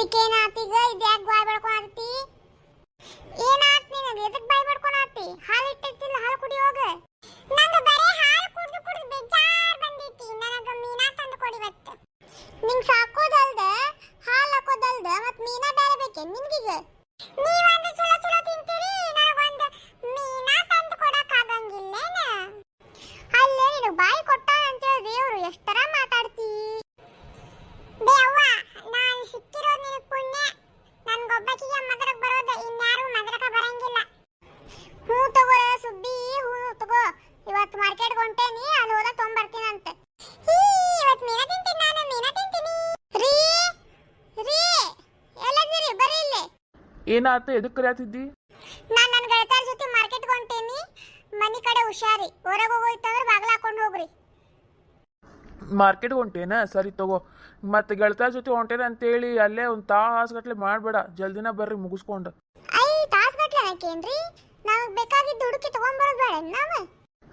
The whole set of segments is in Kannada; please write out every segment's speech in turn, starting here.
ಇದಕ್ಕೇನಾತೀಗ ಇದು ಯಾಕೆ ಬಾಯ್ ಬಡ್ಕೊಳತಿ ಏನಾತ್ ನಿನಗೆ ಎದಕ್ಕೆ ಬಾಯ್ ಬಡ್ಕೊಳತಿ ಹಾಲು ಇಟ್ಟಿಲ್ಲ ಹಾಲು ಕುಡಿ ಹೋಗ ನಂಗೆ ಬರೇ ಹಾಲು ಕುಡಿದು ಕುಡಿದು ಬೇಜಾರ್ ಬಂದೈತಿ ನನಗೆ ಮೀನಾ ತಂದು ಕೊಡಿ ಇವತ್ತು ನಿಂಗೆ ಸಾಕೋದಲ್ದ ಹಾಲು ಹಾಕೋದಲ್ದ ಮತ್ತು ಮೀನಾ ಬೇರೆ ಬೇಕೆ ನಿನ್ಗೀಗ ನೀವೊಂದು ಚಲೋ ಚಲೋ ತಿಂತೀರಿ ನನಗೊಂದು ಮೀನಾ ತಂದು ಕೊಡಕ್ಕಾಗಂಗಿಲ್ಲೇನ ಅಲ್ಲೇ ನೀನು ಬಾಯಿ ಕೊಟ್ಟಾನಂತೇಳಿ ದೇವರು ಎಷ್ಟರ ಮಾತಾಡ್ತಿ ಬೇವ್ವ ನಾನು ಸಿಕ್ಕಿರೋದು ನಿನಗೆ ಪುಣ್ಯ ನನ್ಗೊಬ್ಬಕಿಗೆ ಮದ್ರಕ್ ಬರೋದು ಇನ್ಯಾರು ಮದ್ರಕ ಬರಂಗಿಲ್ಲ ಹೂ ತಗೋರ ಸುಬ್ಬಿ ಹೂ ತಗೋ ಇವತ್ತು ಮಾರ್ಕೆಟ್ಗೆ ಹೊಂಟೇನಿ ಅಲ್ಲಿ ಹೋದಾಗ ತೊಗೊಂಬರ್ತೀನಂತೆ ಇವತ್ತು ಮೀನಾ ತಿಂತೀನಿ ನಾನು ಮೀನಾ ತಿಂತೀನಿ ರೀ ರೀ ಎಲ್ಲದಿರಿ ಬರ್ರಿ ಇಲ್ಲಿ ಏನಾತ ಎದಕ್ಕೆ ಕರೆಯತ್ತಿದ್ದಿ ನಾನು ನನ್ನ ಗೆಳತಿಯರ ಜೊತೆ ಮಾರ್ಕೆಟ್ಗೆ ಹೊಂಟೇನಿ ಮನೆ ಕಡೆ ಹುಷಾರಿ ಹೊರಗೆ ಹೋಗೋಯ್ತಂದ್ರೆ ಬಾಗಿಲು ಹಾಕೊಂಡು ಹೋಗ್ರಿ ಮಾರ್ಕೆಟ್ಗೆ ಹೊಂಟೇನ ಸರಿ ತಗೋ ಮತ್ತೆ ಗೆಳತಿಯ ಜೊತೆ ಹೊಂಟೇನ ಅಂತೇಳಿ ಅಲ್ಲೇ ಒಂದು ತಾಸು ಮಾಡಬೇಡ ಜಲ್ದಿನ ಬರ್ರಿ ಮುಗಿಸ್ಕೊಂಡು ಐ ತಾಸ್ಗಟ್ಲೆ ಹಾಕೇನ್ರಿ ನಮಗೆ ಬೇಕಾಗಿದ್ದು ಹುಡುಕಿ ತಗೊಂಡ್ಬರೋದು ಬೇಡ ನಾವು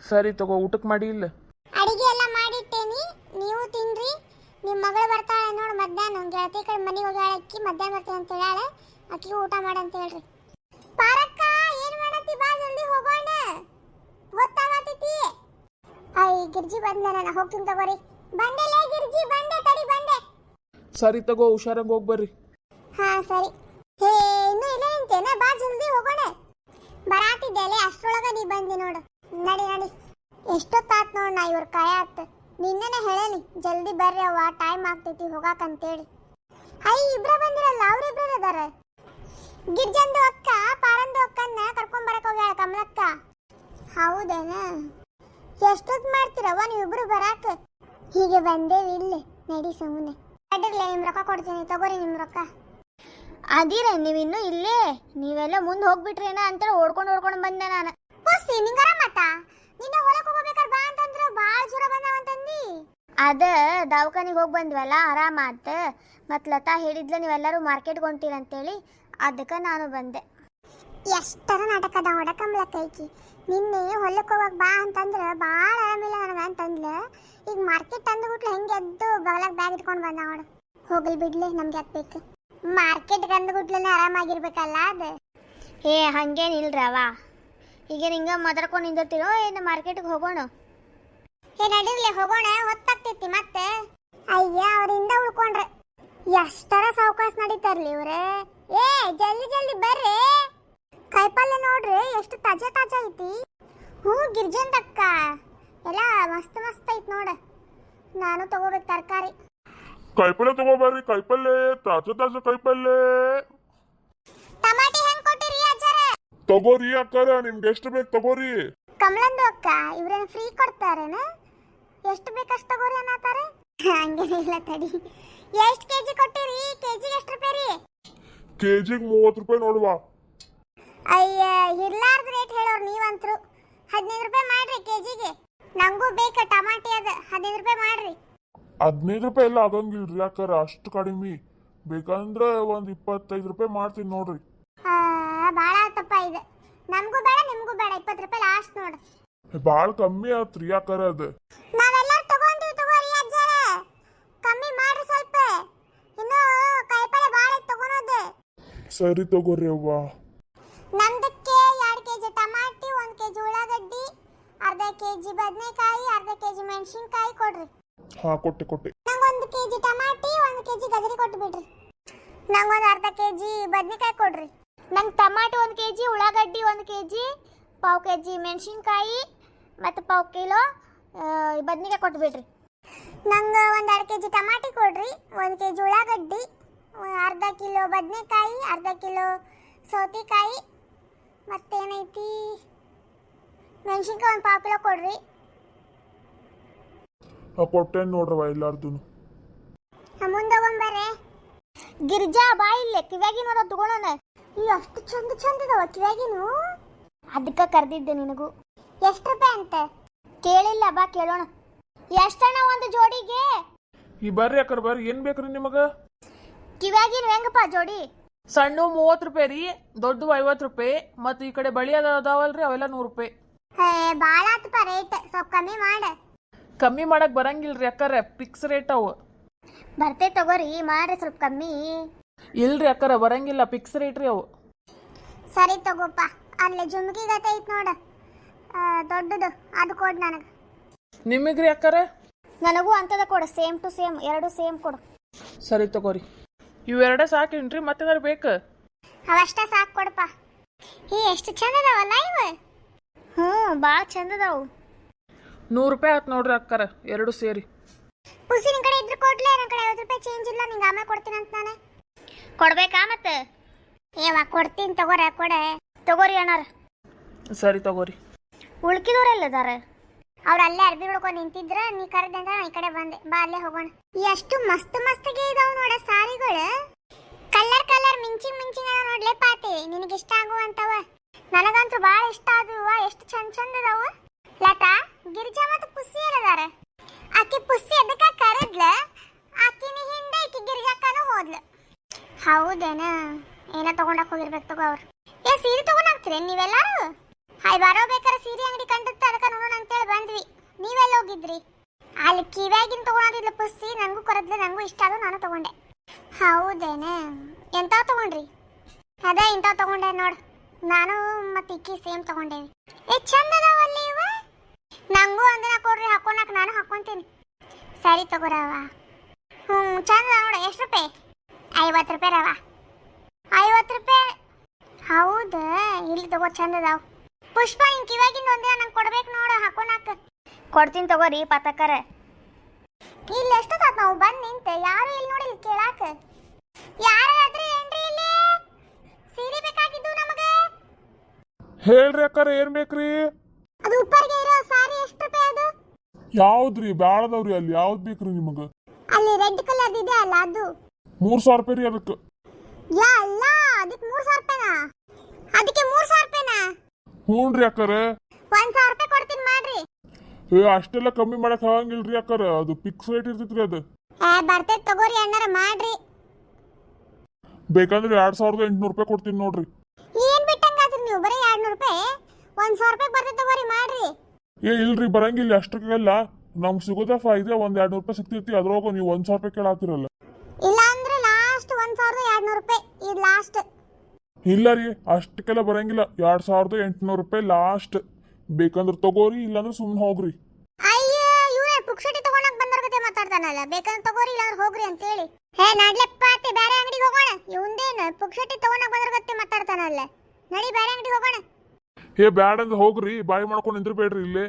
ಸರಿ ತಗೋ ಊಟಕ್ಕೆ ಮಾಡಿ ಇಲ್ಲ ಅಡಿಗೆ ಎಲ್ಲ ಮಾಡಿಟ್ಟೇನಿ ನೀವು ತಿನ್ರಿ ನಿಮ್ಮ ಮಗಳು ಬರ್ತಾಳೆ ನೋಡು ಮಧ್ಯಾಹ್ನ ಗೆಳತಿ ಕಡೆ ಮನೆಗೆ ಹೋಗ್ಯಾಳ ಅಕ್ಕಿ ಮಧ್ಯಾಹ್ನ ಬರ್ತೀನಿ ಅಂತ ಹೇಳಾಳೆ ಅಕ್ಕಿಗೆ ಊಟ ಮಾಡಂತ ಹೇಳ್ರಿ ಪಾರಕ್ಕ ಏನು ಮಾಡತ್ತಿ ಬಾ ಜಲ್ದಿ ಹೋಗೋಣ ಗೊತ್ತಾಗತೈತಿ ಐ ಗಿರ್ಜಿ ಬಂದೆ ನಾನು ಹೋಗ್ತೀನಿ ತಗೋರಿ ಬಂದೆಲೇ ಗಿರ್ಜಿ ಬಂದೆ ತಡಿ ಬಂದೆ ಸರಿ ತಗೋ ಹುಷಾರಂಗೆ ಹೋಗಿ ಬರ್ರಿ ಹಾ ಸರಿ ಹೇ ಇನ್ನೂ ಇಲ್ಲ ನಿಂತೇನ ಬಾ ಜಲ್ದಿ ಹೋಗೋಣ ಬರಾತಿದ್ದೆಲೆ ಅಷ್ಟರೊಳಗ ನೀ ಬಂದಿ ನೋಡು ನಡಿ ನಡಿ ಎಷ್ಟೊತ್ತಾತ್ ನೋಡ್ ನಾ ಇವ್ರ ಕಾಯತ್ ನಿನ್ನೆನೆ ಹೇಳೇನಿ ಜಲ್ದಿ ಬರ್ರಿ ಅವ್ವ ಟೈಮ್ ಆಗ್ತೈತಿ ಹೋಗಾಕಂತೇಳಿ ಐ ಇಬ್ರ ಬಂದಿರಲ್ಲ ಅವ್ರಿಬ್ರ ಅದಾರ ಗಿರ್ಜಂದು ಅಕ್ಕ ಪಾರಂದು ಅಕ್ಕನ್ನ ಕರ್ಕೊಂಡ್ ಬರಕ್ ಹೋಗ್ಯಾಳ ಕಮಲಕ್ಕ ಹೌದೇನ ಎಷ್ಟೊತ್ತು ಮಾಡ್ತೀರವ್ವ ನೀವಿಬ್ರು ಬರಾಕ ಹೀಗೆ ಬಂದೇವಿ ಇಲ್ಲಿ ನಡಿ ಸುಮ್ಮನೆ ಅಡ್ಡಿರ್ಲೆ ನಿಮ್ ರೊಕ್ಕ ಕೊಡ್ತೀನಿ ತಗೋರಿ ನಿಮ್ ರೊಕ್ಕ ಅದಿರ ನೀವಿನ್ನೂ ಇಲ್ಲೇ ನೀವೆಲ್ಲ ಮುಂದೆ ಹೋಗ್ಬಿಟ್ರೇನ ಅಂತೇಳಿ ಓಡ್ಕೊಂಡು ಬಂದೆ ನಾನು ಹೊಸಿ ನಿಂಗಾರ ಮತ್ತ ನಿನ್ನ ಹೊಲಕ್ಕೆ ಹೋಗ್ಬೇಕಾದ್ರೆ ಬಾ ಅಂತಂದ್ರೆ ಭಾಳ ಜ್ವರ ಬಂದಾವಂತಂದಿ ಅದ ದವಾಖಾನಿಗೆ ಹೋಗಿ ಬಂದ್ವಲ್ಲ ಆರಾಮ ಆತ ಮತ್ತು ಲತಾ ಹೇಳಿದ್ಲ ನೀವೆಲ್ಲರೂ ಮಾರ್ಕೆಟ್ಗೆ ಹೊಂಟಿರಂತೇಳಿ ಅದಕ್ಕೆ ನಾನು ಬಂದೆ ಎಷ್ಟರ ನಾಟಕದ ಹೊಡಕಂಬ್ಲಕ್ಕೈಕಿ ನಿನ್ನೆ ಹೊಲಕ್ಕೆ ಹೋಗಕ್ಕೆ ಬಾ ಅಂತಂದ್ರೆ ಭಾಳ ಆರಾಮಿಲ್ಲ ನನಗೆ ಅಂತಂದ್ಲ ಈಗ ಮಾರ್ಕೆಟ್ ತಂದುಬಿಟ್ಲು ಹೆಂಗೆ ಎದ್ದು ಬಗಲಾಗ ಬ್ಯಾಗ್ ಇಟ್ಕೊಂಡು ಬಂದ ನೋಡು ಹೋಗಲಿ ಬಿಡ್ಲಿ ನಮ್ಗೆ ಯಾಕೆ ಬೇಕು ಮಾರ್ಕೆಟ್ಗೆ ಅಂದ್ಬಿಟ್ಲೇ ಆರಾಮಾಗಿರ್ಬೇಕಲ್ಲ ಅದು ಏ ಹಂಗೇನಿಲ್ರವ ಈಗ ಹಿಂಗೆ ಮದರ್ಕೊಂಡು ನಿಂದಿರ್ತೀರೋ ಏನು ಮಾರ್ಕೆಟ್ಗೆ ಹೋಗೋಣ ಏ ನಡೀರ್ಲಿ ಹೋಗೋಣ ಹೊತ್ತಾಗ್ತೈತಿ ಮತ್ತೆ ಅಯ್ಯ ಅವರಿಂದ ಉಳ್ಕೊಂಡ್ರೆ ಎಷ್ಟರ ಸಾವಕಾಶ ನಡೀತಾರ್ಲಿ ಇವ್ರೆ ಏ ಜಲ್ದಿ ಜಲ್ದಿ ಬರ್ರಿ ಕಾಯಿಪಲ್ಲೆ ನೋಡ್ರಿ ಎಷ್ಟು ತಾಜಾ ತಾಜಾ ಐತಿ ಹ್ಞೂ ಗಿರ್ಜಂತಕ್ಕ ಎಲ್ಲ ಮಸ್ತ್ ಮಸ್ತ್ ಐತಿ ನೋಡ ನಾನು ತಗೋಬೇಕು ತರಕಾರಿ ಕಾಯಿಪಲ್ಲೆ ತಗೋಬರ್ರಿ ಕಾಯಿಪಲ್ಲೆ ತಾಜಾ ಕಾಯಿಪಲ್ಲೆ ಟಮಾಟಿ ಹೆಂಗ್ ಕೊಟ್ಟಿರಿ ಅಜ್ಜಾರ ತಗೋರಿ ಅಕ್ಕಾರ ನಿಮ್ಗೆ ಎಷ್ಟು ಬೇಕು ತಗೋರಿ ಕಮಲಂದು ಅಕ್ಕ ಇವ್ರೇನು ಫ್ರೀ ಕೊಡ್ತಾರೇನ ಎಷ್ಟು ಬೇಕಷ್ಟು ತಗೋರಿ ಅನ್ನತಾರೆ ಹಂಗೇನಿಲ್ಲ ತಡಿ ಎಷ್ಟು ಕೆಜಿ ಕೊಟ್ಟಿರಿ ಕೆಜಿಗೆ ಎಷ್ಟು ರೂಪಾಯಿ ರೀ ಕೆಜಿಗೆ 30 ರೂಪಾಯಿ ನೋಡುವ ಅಯ್ಯ ಇರ್ಲಾರ್ದ ರೇಟ್ ಹೇಳೋರು ನೀವಂತ್ರು 15 ರೂಪಾಯಿ ಮಾಡ್ರಿ ಕೆಜಿಗೆ ನಂಗೂ ಬೇಕು ಟಮಾಟಿ ಅದ 15 ರೂಪಾಯಿ ಮಾಡ್ರಿ 15 ರೂಪಾಯಿ ಎಲ್ಲ ಆಗಂಗಿಲ್ರಿ ಅಕ್ಕಾರ ಅಷ್ಟು ಕಡಿಮೆ ಬೇಕಂದ್ರೆ ಒಂದು 25 ರೂಪಾಯಿ ಮಾಡ್ತೀನಿ ನೋಡ್ರಿ ಭಾಳ ಆತಪ್ಪ ಇದು ನಮಗೂ ಬೇಡ ನಿಮಗೂ ಬೇಡ 20 ರೂಪಾಯಿ ಲಾಸ್ಟ್ ನೋಡು ಭಾಳ ಕಮ್ಮಿ ಆತ್ರಿ ಅಕ್ಕಾರ ಅದು ನಾವೆಲ್ಲ ತಗೊಂತೀವಿ ತಗೋರಿ ಅಜ್ಜಾರ ಕಮ್ಮಿ ಮಾಡ್ರಿ ಸ್ವಲ್ಪ ಇನ್ನು ಕಾಯಿಪಲ್ಲೆ ಭಾಳ ಐತೆ ತಗೊಳೋದು ಸರಿ ತಗೋರಿ ಅವ್ವ ನಮ್ದಕ್ಕೆ 2 ಕೆಜಿ ಟಮಾಟಿ 1 ಕೆಜಿ ಉಳ್ಳಾಗಡ್ಡಿ ಅರ್ಧ ಕೆಜಿ ಬದನೆಕಾಯಿ ಅರ್ಧ ಕೆಜಿ ಮೆಣಸಿನಕಾಯಿ ಕೊಡ್ರಿ ಹಾ ಕೊಟ್ಟೆ ನಂಗೊಂದು ಕೆಜಿ ಟಮಾಟಿ 1 ಕೆಜಿ ಗಜರಿ ಕೊಟ್ಟು ಬಿಡ್ರಿ ನಂಗೊಂದು ಅರ್ಧ ಕೆಜಿ ಬದನೆಕಾಯಿ ಕೊಡ್ರಿ ನಂಗೆ ಟಮಾಟಿ 1 ಕೆಜಿ ಉಳ್ಳಾಗಡ್ಡಿ 1 ಕೆಜಿ ಪಾವು ಕೆಜಿ ಮೆಣಸಿನಕಾಯಿ ಮತ್ತು ಪಾವು ಕಿಲೋ ಬದನೆಕಾಯಿ ಕೊಟ್ಟು ಬಿಡ್ರಿ ನಂಗೆ ಒಂದು 2 ಕೆಜಿ ಟಮಾಟಿ ಕೊಡ್ರಿ 1 ಕೆಜಿ ಉಳ್ಳಾಗಡ್ಡಿ ಅರ್ಧ ಕಿಲೋ ಬದನೆಕಾಯಿ ಅರ್ಧ ಕಿಲೋ ಸೌತೆಕಾಯಿ ಮತ್ತೇನೈತಿ ಮೆಣಸಿನ್ಕಾಯಿ 1 ಪಾವು ಕಿಲೋ ಕೊಡ್ರಿ ಕೊಟ್ಟೇನು ನೋಡ್ರವ ಎಲ್ಲಾರ್ದು ಮುಂದೆ ಹೋಗ್ಬರ್ರೆ ಗಿರ್ಜಾ ಬಾ ಇಲ್ಲೇ ಕಿವ್ಯಾಗಿನೋರ ತಗೊಳ್ಳೋಣ ಈ ಅಷ್ಟು ಚಂದ ಚಂದದವ ಕಿವ್ಯಾಗಿನು ಅದಕ್ಕೆ ಕರೆದಿದ್ದೆ ನಿನಗೂ ಎಷ್ಟು ರೂಪಾಯಿ ಅಂತ ಕೇಳಿಲ್ಲ ಬಾ ಕೇಳೋಣ ಎಷ್ಟಣ್ಣ ಒಂದು ಜೋಡಿಗೆ ಈ ಬರ್ರಿ ಅಕ್ಕರ್ ಬರ್ರಿ ಏನು ಬೇಕ್ರಿ ನಿಮಗೆ ಕಿವ್ಯಾಗಿನ ಹೆಂಗಪ್ಪ ಜೋಡಿ ಸಣ್ಣ 30 ರೂಪಾಯಿ ರೀ ದೊಡ್ಡ 50 ರೂಪಾಯಿ ಮತ್ತು ಈ ಕಡೆ ಬಳಿ ಅದಾವಲ್ರಿ ಅವೆಲ್ಲ 100 ರೂಪಾಯಿ ಭಾಳ ಆತಪ್ಪ ರೇಟ್ ಸ್ವಲ್ಪ ಕಮ್ಮಿ ಮಾಡ ಕಮ್ಮಿ ಮಾಡಕ್ ಬರಂಗಿಲ್ರಿ ಅಕ್ಕರೆ ಫಿಕ್ಸ್ ರೇಟ್ ಅವು ಬರ್ತೇ ತಗೋರಿ ಮಾಡ್ರಿ ಸ್ವಲ್ಪ ಕಮ್ಮಿ ಇಲ್ರಿ ಅಕ್ಕಾರ ಬರಂಗಿಲ್ಲ, ಫಿಕ್ಸ್ ರೇಟ್ ರೀ ಅವು. ಸರಿ ತಗೋಪ್ಪ. ಅಲ್ಲಿ ಜುಮ್ಕಿ ಗತೆ ಐತ್ ನೋಡ, ದೊಡ್ಡದು, ಅದು ಕೊಡು ನನಗೆ. ನಿಮಗ್ರಿ ಅಕ್ಕಾರ? ನನಗೂ ಅಂತದ ಕೊಡು, ಸೇಮ್ ಟು ಸೇಮ್, ಎರಡು ಸೇಮ್ ಕೊಡು. ಸರಿ ತಗೋರಿ. ಇವೆರಡೇ ಸಾಕೇನ್ರಿ ಮತ್ತೇನಾರು ಬೇಕು? ಅವಷ್ಟ ಸಾಕು ಕೊಡಪ್ಪ. ಎಷ್ಟು ಚಂದ ಅದಾವಲ್ಲ ಇವ. ಭಾಳ ಚಂದ ಅದಾವು. 100 ರೂಪಾಯಿ ಆಯ್ತು ನೋಡ್ರಿ ಅಕ್ಕಾರ, ಎರಡು ಸೇರಿ. ಪುಸಿ ನಿನ್ ಕಡೆ ಇದ್ರೆ ಕೊಡ್ಲೇ, ನನ್ನ ಕಡೆ 50 ರೂಪಾಯಿ ಚೇಂಜ್ ಇಲ್ಲ, ನಿಂಗೆ ಆಮೇಲೆ ಕೊಡ್ತೀನಿ ಅಂತ ನಾನು. ಕೊಡ್ಬೇಕಾ ಮತ್ತೆ? ಏವಾ ಕೊಡ್ತೀನಿ ತಗೋರ, ಕೊಡೆ. ತಗೋರಿ ಅಣ್ಣಾರ. ಸರಿ ತಗೋರಿ. ಉಳ್ಕಿದವ್ರೆಲ್ಲದಾರ? ಅವ್ರು ಅಲ್ಲೇ ಅರ್ಬಿ ಹಿಡ್ಕೊಂಡು ನಿಂತಿದ್ರ, ನೀ ಕರೆದೆ ಅಂತ ಈ ಕಡೆ ಬಂದೆ. ಬಾ ಅಲ್ಲೇ ಹೋಗೋಣ. ಎಷ್ಟು ಮಸ್ತ್ ಮಸ್ತ್ಗೆ ಇದಾವ ನೋಡ ಸಾರಿಗಳು. ಕಲರ್ ಕಲರ್ ಮಿಂಚಿಂಗ್ ಮಿಂಚಿಂಗ್ ಅದಾವ ನೋಡ್ಲೆ ಪಾತಿ, ನಿನಗೆ ಇಷ್ಟ ಆಗುವಂತವ. ನನಗಂತೂ ಭಾಳ ಇಷ್ಟ ಆದವ. ಎಷ್ಟು ಚಂದ ಚಂದ ಅದಾವ. ಲತಾ, ಗಿರಿಜಾ ಮತ್ತು ಪುಸ್ಸಿ ಎಲ್ಲದಾರ? ಆಕಿ ಪುಸ್ಸಿ ಅದಕ್ಕೆ ಕರೆದ್ಲ, ಆಕಿನ ಹಿಂದೆ ಈಕಿ ಗಿರಿಜಾಕ್ಕನೂ ಹೋದ್ಲು. ಹೌದೇನ? ಏನೋ ತಗೊಂಡಾಕ್ ಹೋಗಿರ್ಬೇಕು ತಗೋ ಅವ್ರು. ಸೀರೆ ತಗೊಂಡಾಗ್ತೀರಿ ನೀವೆಲ್ಲಾರು? ಹಾಯ್ ಬರೋ ಬೇಕಾರೆ ಸೀರೆ ಅಂಗಡಿ ಕಂಡತ್ತ, ಅದಕ್ಕೆ ನೋಡೋಣ ಅಂತೇಳಿ ಬಂದ್ವಿ. ನೀವೆಲ್ಲ ಹೋಗಿದ್ರಿ? ಅಲ್ಲಿ ಕಿವ್ಯಾಗಿನ ತಗೊಂಡಿದ್ಲು ಪುಸ್ಸಿ, ನನಗೂ ಕರೆದ್ಲು, ನನಗೂ ಇಷ್ಟ ಆದ, ನಾನು ತಗೊಂಡೆ. ಹೌದೇನೆ? ಎಂತಾವ್ ತಗೊಂಡ್ರಿ? ಅದೇ ಇಂಥವು ತಗೊಂಡೆ ನೋಡು. ನಾನು ಮತ್ತು ಇಕ್ಕಿ ಸೇಮ್ ತಗೊಂಡೇವಿ. ಚಂದ ಅದಾವಲ್ಲಿ ಇವ. ನಂಗೂ ಒಂದಿನ ಕೊಡ್ರಿ ಹಾಕೊಳಕ್, ನಾನು ಹಾಕೊಂತೀನಿ. ಸರಿ ತಗೋರವ. ಚಂದ ನೋಡು. ಎಷ್ಟು ರೂಪಾಯಿ? 50 ರೂಪಾಯಿ ರವ. 50 ರೂಪಾಯಿ? ಹೌದಾ? ಇಲ್ಲಿ ತಗೋ, ಚಂದ ಅದಾವ. ಪುಷ್ಪ, ನಿಂಗೆ ಇವಾಗಿಂದ ಒಂದಿನ ನಂಗೆ ಕೊಡ್ಬೇಕು ನೋಡು ಹಾಕೊಳಕ್. ಕೊಡ್ತೀನಿ ತಗೋರಿ ಪತಕರ. ಇಲ್ಲಿ ಎಷ್ಟೊತ್ತಾತ್ ನಾವು ಬಂದು ನಿಂತೆ, ಯಾರು ಇಲ್ಲಿ ನೋಡಿ ಇಲ್ಲಿ ಕೇಳಾಕ. ಯಾರಾದ್ರೂ ಏನ್ರಿ ಇಲ್ಲಿ? ಸೀರೆ ಬೇಕಾಗಿದ್ದು ನಮಗೆ. ಹೇಳ್ರಿ ಅಕ್ಕಾರ, ಏನ್ ಬೇಕ್ರಿ? ಅದು ಉಪ್ಪರ್ಗೆ ಇರೋ ಸಾರಿ ಎಷ್ಟು ರೂಪಾಯಿ ಅದು? ಯಾವ್ದ್ರಿ? ಬ್ಯಾಳದವ್ರಿ ಅಲ್ಲಿ, ಯಾವ್ದು ಬೇಕ್ರಿ ನಿಮಗೆ? ಅಲ್ಲಿ ರೆಡ್ ಕಲರ್ ಇದೆ ಅಲ್ಲ ಅದು. 3000 ರೂಪಾಯಿ ರೀ ಅದಕ್ಕೆ. ಯಾ ಅಲ್ಲ, ಅದಕ್ಕೆ 3000 ರೂಪಾಯಿನಾ? ಅದಕ್ಕೆ 3000 ರೂಪಾಯಿನಾ? ಹ್ಞೂನ್ರಿ ಅಕ್ಕಾರ. 1000 ರೂಪಾಯಿ ಕೊಡ್ತೀನಿ ಮಾಡ್ರಿ. ಅಷ್ಟೆಲ್ಲ ಕಮ್ಮಿ ಮಾಡಕ್ ಆಗಂಗಿಲ್ರಿ ಅಕ್ಕಾರ, ಅದು ಫಿಕ್ಸ್ ರೇಟ್ ಇರ್ತೈತ್ರಿ ಅದು. ಬರ್ತೈತೆ ತಗೋರಿ ಅಣ್ಣಾರ, ಮಾಡ್ರಿ. ಬೇಕಂದ್ರೆ 2800 ರೂಪಾಯಿ ಕೊಡ್ತೀನಿ ನೋಡ್ರಿ. ಏನ್ ಬಿಟ್ಟಂಗಾದ್ರಿ ನೀವು? ಬರೀ 200 ರೂಪಾಯಿ? 1000 ರೂಪಾಯಿ ಬರ್ತೈತೆ ತಗೋರಿ, ಮಾಡ್ರಿ. ಇಲ್ರಿ ಬರಂಗಿಲ್ಲ ಅಷ್ಟಕ್ಕೆಲ್ಲ. ನಮ್ಗೆ ಸಿಗೋದ ಫಾಯ್ದೆ, 200 ರೂಪಾಯಿ ಸಿಗ್ತೈತಿ, ಅದ್ರೊಳಗ ನೀವು 1000 ರೂಪಾಯಿ ಕೇಳಾತಿರಲ್ಲ. ಇಲ್ಲ ಅಂದ್ರೆ ಲಾಸ್ಟ್ 1200 ರೂಪಾಯಿ, ಇದು ಲಾಸ್ಟ್. ಇಲ್ಲ ರೀ, ಅಷ್ಟಕ್ಕೆಲ್ಲ ಬರಂಗಿಲ್ಲ. 2800 ರೂಪಾಯಿ ಲಾಸ್ಟ್. ಬೇಕಂದ್ರೆ ತಗೋರಿ, ಇಲ್ಲಾಂದ್ರೆ ಸುಮ್ಮನೆ ಹೋಗ್ರಿ. ಅಯ್ಯೋ, ಇವನೇ ಪುಕ್ಷಟಿ ತಗೊಳಕ್ ಬಂದವ್ರ ಕತೆ ಮಾತಾಡ್ತಾನಲ್ಲ. ಬೇಕಂದ್ರೆ ತಗೋರಿ, ಇಲ್ಲಾಂದ್ರೆ ಹೋಗ್ರಿ ಅಂತೇಳಿ. ನಡ್ಲೆಪ್ಪ ಅತ್ತೆ, ಬೇರೆ ಅಂಗಡಿಗೆ ಹೋಗೋಣ. ಇವಂದೇನು ಪುಕ್ಷಟಿ ತಗೊಳಕ್ ಬಂದವ್ರ ಕತೆ ಮಾತಾಡ್ತಾನಲ್ಲ. ನಡಿ, ಬೇರೆ ಅಂಗಡಿಗೆ ಹೋಗೋಣ. ಬ್ಯಾಡ ಅಂದ್ರೆ ಹೋಗ್ರಿ, ಬಾಯಿ ಮಾಡ್ಕೊಂಡು ನಿಂದ್ರಬೇಡ್ರಿ ಇಲ್ಲೇ.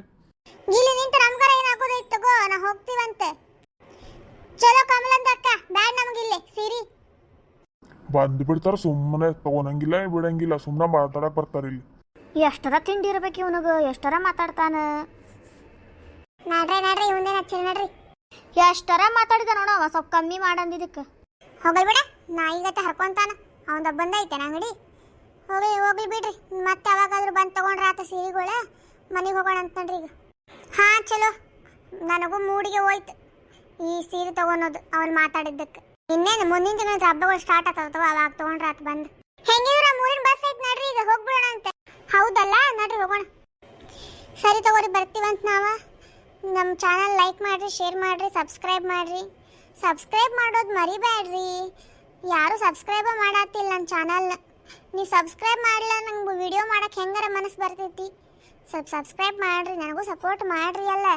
ಇಲ್ಲಿ ನಿಂತು ನಮ್ಗಾರ ಏನಾಗೋದೈತ್ ತಗೋ, ನಾ ಹೋಗ್ತೀವಂತೆ. ಚಲೋ ಕಮಲಂದ ಅಕ್ಕ, ಬ್ಯಾಡ ನಮಗಿಲ್ಲಿ ಸೀರಿ. ಬಂದು ಬಿಡ್ತಾರ, ಸುಮ್ಮನೆ ತಗೊಳಂಗಿಲ್ಲ ಬಿಡಂಗಿಲ್ಲ, ಸುಮ್ಮನೆ ಮಾತಾಡಕ್ ಬರ್ತಾರ ಇಲ್ಲಿ. ಎಷ್ಟರ ತಿಂಡಿ ಇರ್ಬೇಕು ಇವನಿಗೆ, ಎಷ್ಟರ ಮಾತಾಡ್ತಾನ. ನಡ್ರಿ ಇವಂದೇನ ಹಚ್ಚಿರಿ, ನಡ್ರಿ. ಎಷ್ಟರ ಮಾತಾಡಿದ ನೋಡ, ಸ್ವಲ್ಪ ಕಮ್ಮಿ ಮಾಡಂದಿದ್ದಕ್ಕೆ. ಹೋಗಲ್ ಬಿಡ, ನಾ ಈಗತ್ತೆ ಹರ್ಕೊಂತಾನ. ಅವಂದ ಬಂದೈತೆ ಅಂಗಡಿ. ಹೋಗ್ಲಿ ಬಿಡ್ರಿ. ಮತ್ತೆ ಯಾವಾಗಾದ್ರೂ ಬಂದು ತಗೊಂಡ್ರ ಆತ ಸೀರೆಗಳ. ಮನೆಗೆ ಹೋಗೋಣ ಅಂತಂದ್ರಿ ಈಗ. ಚಲೋ, ನನಗೂ ಮೂಡಿಗೆ ಹೋಯ್ತು ಈ ಸೀರೆ ತಗೊಳೋದು ಅವ್ನು ಮಾತಾಡಿದ್ದಕ್ಕೆ. ಇನ್ನೇನು ಮುಂದಿನ ದಿನ ಹಬ್ಬಗಳು ಸ್ಟಾರ್ಟ್ ಆಗ್ತಾವ, ಅವಾಗ ತಗೊಂಡ್ರ ಆತ ಬಂದು. ಹೆಂಗಿದ್ರ ಮೂರಿನ ಬಸ್ ಐತೆ, ನಡ್ರಿ ಈಗ ಹೋಗ್ಬಿಡೋಣ ಅಂತ. ಹೌದಲ್ಲ, ನಡ್ರಿ ಹೋಗೋಣ. ಸರಿ ತಗೋರಿ, ಬರ್ತೀವಂತ ನಾವ. ನಮ್ಮ ಚಾನಲ್ ಲೈಕ್ ಮಾಡಿರಿ, ಶೇರ್ ಮಾಡಿರಿ, ಸಬ್ಸ್ಕ್ರೈಬ್ ಮಾಡಿರಿ. ಸಬ್ಸ್ಕ್ರೈಬ್ ಮಾಡೋದು ಮರಿಬೇಡ್ರಿ. ಯಾರು ಸಬ್ಸ್ಕ್ರೈಬ ಮಾಡತ್ತಿಲ್ಲ ನನ್ನ ಚಾನಲ್ನ. ನೀವು ಸಬ್ಸ್ಕ್ರೈಬ್ ಮಾಡಲ್ಲ, ನಂಗೆ ವಿಡಿಯೋ ಮಾಡಕ್ಕೆ ಹೆಂಗಾರ ಮನಸ್ಸು ಬರ್ತೈತಿ. ಸ್ವಲ್ಪ ಸಬ್ಸ್ಕ್ರೈಬ್ ಮಾಡಿರಿ, ನನಗೂ ಸಪೋರ್ಟ್ ಮಾಡಿರಿ ಅಲ್ಲ.